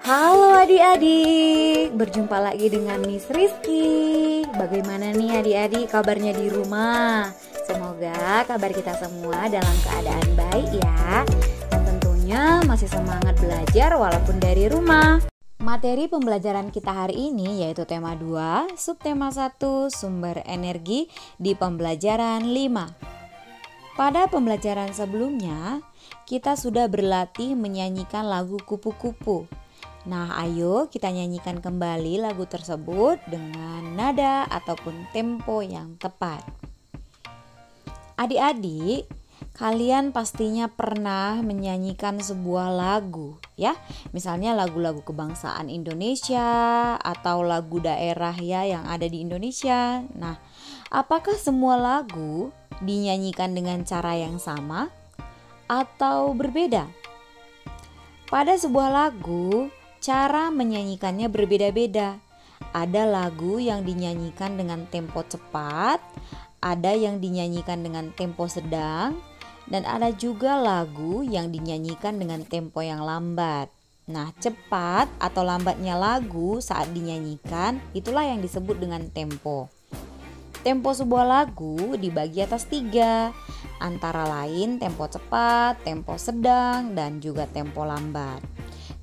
Halo adik-adik, berjumpa lagi dengan Miss Rizky. Bagaimana nih adik-adik kabarnya di rumah? Semoga kabar kita semua dalam keadaan baik ya. Dan tentunya masih semangat belajar walaupun dari rumah. Materi pembelajaran kita hari ini yaitu tema 2, subtema 1, sumber energi di pembelajaran 5. Pada pembelajaran sebelumnya, kita sudah berlatih menyanyikan lagu kupu-kupu. Nah, ayo kita nyanyikan kembali lagu tersebut dengan nada ataupun tempo yang tepat. Adik-adik, kalian pastinya pernah menyanyikan sebuah lagu, ya. Misalnya lagu-lagu kebangsaan Indonesia atau lagu daerah ya yang ada di Indonesia. Nah, apakah semua lagu dinyanyikan dengan cara yang sama atau berbeda? Pada sebuah lagu, cara menyanyikannya berbeda-beda. Ada lagu yang dinyanyikan dengan tempo cepat, ada yang dinyanyikan dengan tempo sedang, dan ada juga lagu yang dinyanyikan dengan tempo yang lambat. Nah, cepat atau lambatnya lagu saat dinyanyikan itulah yang disebut dengan tempo. Tempo sebuah lagu dibagi atas 3, antara lain tempo cepat, tempo sedang, dan juga tempo lambat.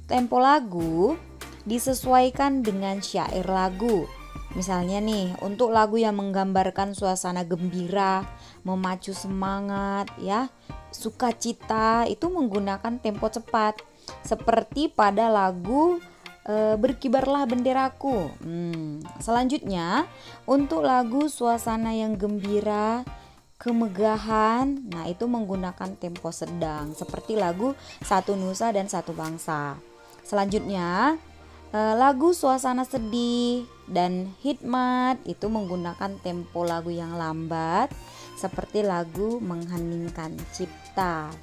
Tempo lagu disesuaikan dengan syair lagu. Misalnya nih, untuk lagu yang menggambarkan suasana gembira, memacu semangat, ya, sukacita, itu menggunakan tempo cepat. Seperti pada lagu Berkibarlah Benderaku. Selanjutnya, untuk lagu suasana yang gembira, kemegahan, nah itu menggunakan tempo sedang. Seperti lagu Satu Nusa dan Satu Bangsa. Selanjutnya, lagu suasana sedih dan hikmat itu menggunakan tempo lagu yang lambat seperti lagu Mengheningkan Cipta.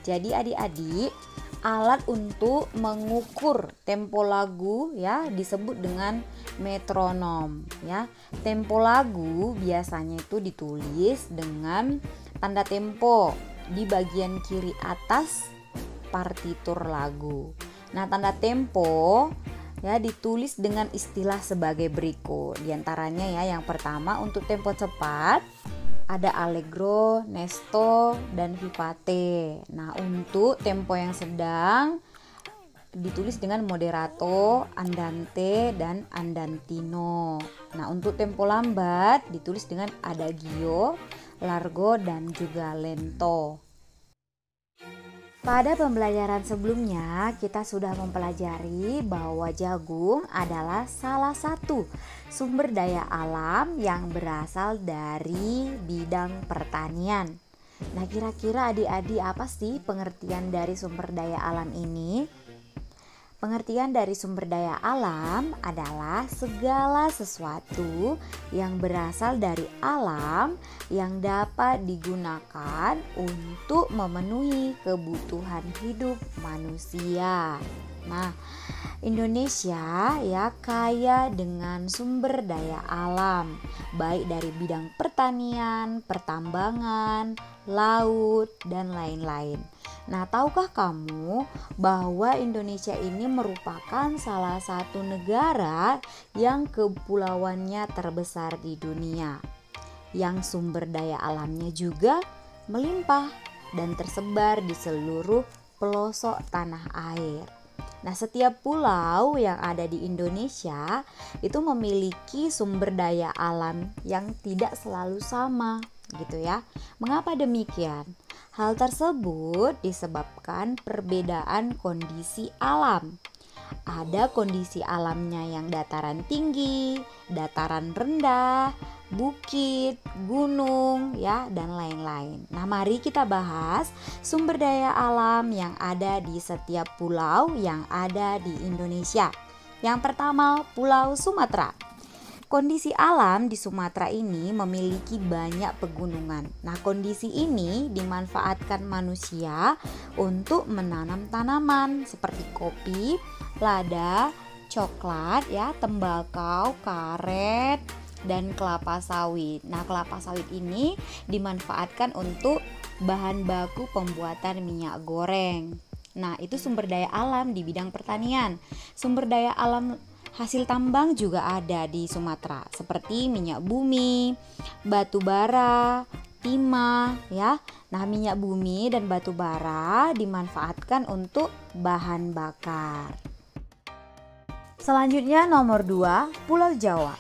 Jadi adik-adik, alat untuk mengukur tempo lagu ya disebut dengan metronom ya. Tempo lagu biasanya itu ditulis dengan tanda tempo di bagian kiri atas partitur lagu. Nah, tanda tempo ya ditulis dengan istilah sebagai berikut. Di antaranya ya, yang pertama untuk tempo cepat ada allegro, nesto, dan vivace. Nah, untuk tempo yang sedang ditulis dengan moderato, andante, dan andantino. Nah, untuk tempo lambat ditulis dengan adagio, largo, dan juga lento. Pada pembelajaran sebelumnya, kita sudah mempelajari bahwa jagung adalah salah satu sumber daya alam yang berasal dari bidang pertanian. Nah, kira-kira adik-adik apa sih pengertian dari sumber daya alam ini? Pengertian dari sumber daya alam adalah segala sesuatu yang berasal dari alam yang dapat digunakan untuk memenuhi kebutuhan hidup manusia. Nah, Indonesia ya kaya dengan sumber daya alam, baik dari bidang pertanian, pertambangan, laut, dan lain-lain. Nah, tahukah kamu bahwa Indonesia ini merupakan salah satu negara yang kepulauannya terbesar di dunia, yang sumber daya alamnya juga melimpah dan tersebar di seluruh pelosok tanah air. Nah, setiap pulau yang ada di Indonesia itu memiliki sumber daya alam yang tidak selalu sama, gitu ya. Mengapa demikian? Hal tersebut disebabkan perbedaan kondisi alam. Ada kondisi alamnya yang dataran tinggi, dataran rendah, bukit, gunung, ya, dan lain-lain. Nah, mari kita bahas sumber daya alam yang ada di setiap pulau yang ada di Indonesia. Yang pertama, Pulau Sumatera. Kondisi alam di Sumatera ini memiliki banyak pegunungan. Nah, kondisi ini dimanfaatkan manusia untuk menanam tanaman seperti kopi, lada, coklat, ya, tembakau, karet, dan kelapa sawit. Nah, kelapa sawit ini dimanfaatkan untuk bahan baku pembuatan minyak goreng. Nah, itu sumber daya alam di bidang pertanian. Sumber daya alam hasil tambang juga ada di Sumatera, seperti minyak bumi, batu bara, timah ya. Nah, minyak bumi dan batu bara dimanfaatkan untuk bahan bakar. Selanjutnya nomor 2, Pulau Jawa.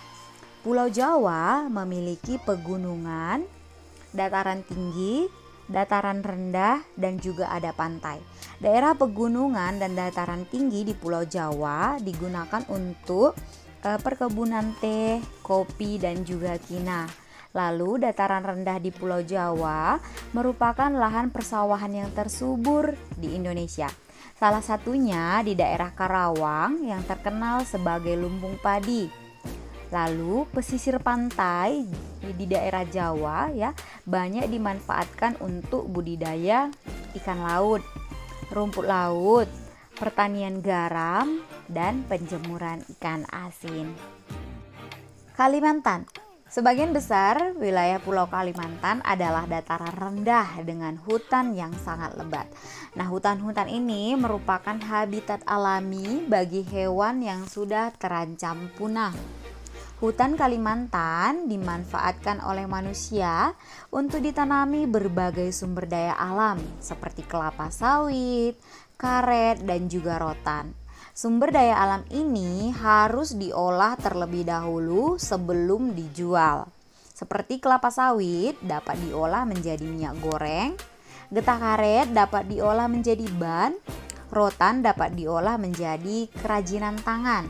Pulau Jawa memiliki pegunungan, dataran tinggi, dataran rendah, dan juga ada pantai. Daerah pegunungan dan dataran tinggi di Pulau Jawa digunakan untuk perkebunan teh, kopi, dan juga kina. Lalu dataran rendah di Pulau Jawa merupakan lahan persawahan yang tersubur di Indonesia. Salah satunya di daerah Karawang yang terkenal sebagai lumbung padi. Lalu pesisir pantai di daerah Jawa ya banyak dimanfaatkan untuk budidaya ikan laut, rumput laut, pertanian garam, dan penjemuran ikan asin. Kalimantan. Sebagian besar wilayah Pulau Kalimantan adalah dataran rendah dengan hutan yang sangat lebat. Nah, hutan-hutan ini merupakan habitat alami bagi hewan yang sudah terancam punah. Hutan Kalimantan dimanfaatkan oleh manusia untuk ditanami berbagai sumber daya alam seperti kelapa sawit, karet, dan juga rotan. Sumber daya alam ini harus diolah terlebih dahulu sebelum dijual. Seperti kelapa sawit dapat diolah menjadi minyak goreng, getah karet dapat diolah menjadi ban, rotan dapat diolah menjadi kerajinan tangan.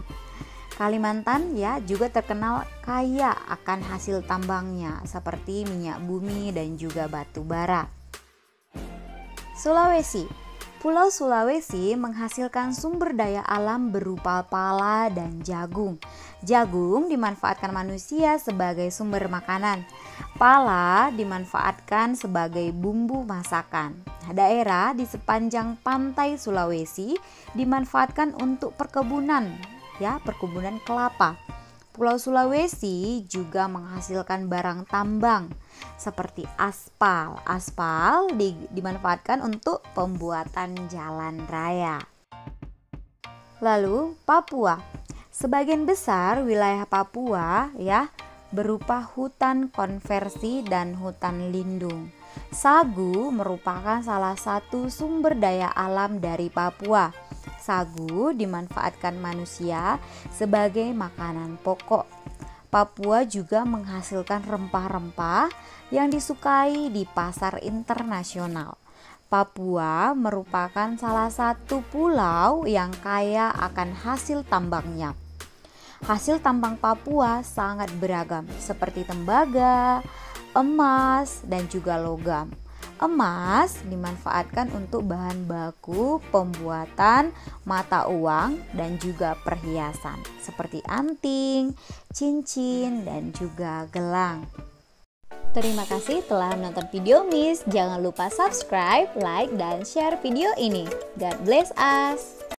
Kalimantan ya juga terkenal kaya akan hasil tambangnya seperti minyak bumi dan juga batu bara. Sulawesi. Pulau Sulawesi menghasilkan sumber daya alam berupa pala dan jagung. Jagung dimanfaatkan manusia sebagai sumber makanan. Pala dimanfaatkan sebagai bumbu masakan. Daerah di sepanjang pantai Sulawesi dimanfaatkan untuk perkebunan kelapa. Pulau Sulawesi juga menghasilkan barang tambang seperti aspal. Aspal dimanfaatkan untuk pembuatan jalan raya. Lalu Papua. Sebagian besar wilayah Papua ya berupa hutan konversi dan hutan lindung. Sagu merupakan salah satu sumber daya alam dari Papua. Sagu dimanfaatkan manusia sebagai makanan pokok. Papua juga menghasilkan rempah-rempah yang disukai di pasar internasional. Papua merupakan salah satu pulau yang kaya akan hasil tambangnya. Hasil tambang Papua sangat beragam seperti tembaga, emas, dan juga logam. Emas dimanfaatkan untuk bahan baku pembuatan mata uang dan juga perhiasan seperti anting, cincin, dan juga gelang. Terima kasih telah menonton video Miss. Jangan lupa subscribe, like, dan share video ini. God bless us.